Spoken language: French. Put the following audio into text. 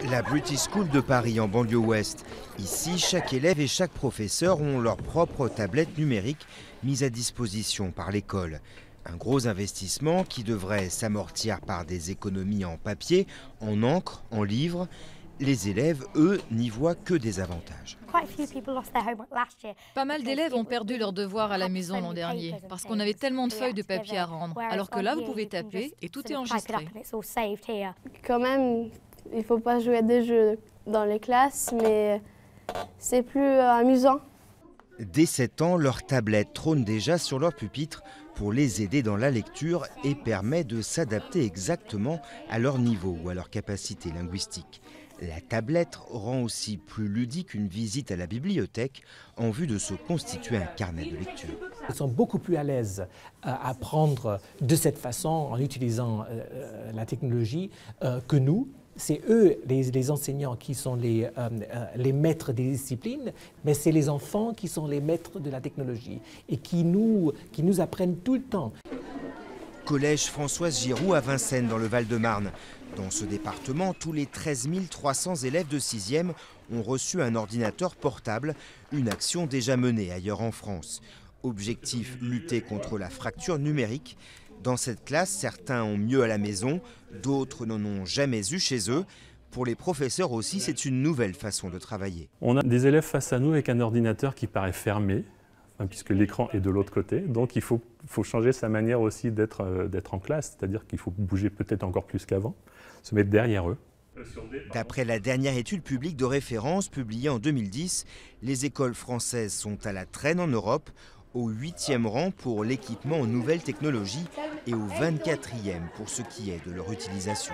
La British School de Paris en banlieue ouest. Ici, chaque élève et chaque professeur ont leur propre tablette numérique mise à disposition par l'école. Un gros investissement qui devrait s'amortir par des économies en papier, en encre, en livres. Les élèves, eux, n'y voient que des avantages. Pas mal d'élèves ont perdu leurs devoirs à la maison l'an dernier parce qu'on avait tellement de feuilles de papier à rendre. Alors que là, vous pouvez taper et tout est enregistré. Quand même, il ne faut pas jouer à des jeux dans les classes, mais c'est plus amusant. Dès 7 ans, leur tablette trône déjà sur leur pupitre pour les aider dans la lecture et permet de s'adapter exactement à leur niveau ou à leur capacité linguistique. La tablette rend aussi plus ludique une visite à la bibliothèque en vue de se constituer un carnet de lecture. Ils sont beaucoup plus à l'aise à apprendre de cette façon en utilisant la technologie que nous. C'est eux, les enseignants, qui sont les maîtres des disciplines, mais c'est les enfants qui sont les maîtres de la technologie et qui nous apprennent tout le temps. Collège Françoise Giroud à Vincennes, dans le Val-de-Marne. Dans ce département, tous les 13 300 élèves de 6e ont reçu un ordinateur portable, une action déjà menée ailleurs en France. Objectif, lutter contre la fracture numérique. Dans cette classe, certains ont mieux à la maison, d'autres n'en ont jamais eu chez eux. Pour les professeurs aussi, c'est une nouvelle façon de travailler. On a des élèves face à nous avec un ordinateur qui paraît fermé, puisque l'écran est de l'autre côté. Donc il faut changer sa manière aussi d'être en classe, c'est-à-dire qu'il faut bouger peut-être encore plus qu'avant, se mettre derrière eux. D'après la dernière étude publique de référence publiée en 2010, les écoles françaises sont à la traîne en Europe, au 8e rang pour l'équipement en nouvelles technologies et au 24e pour ce qui est de leur utilisation.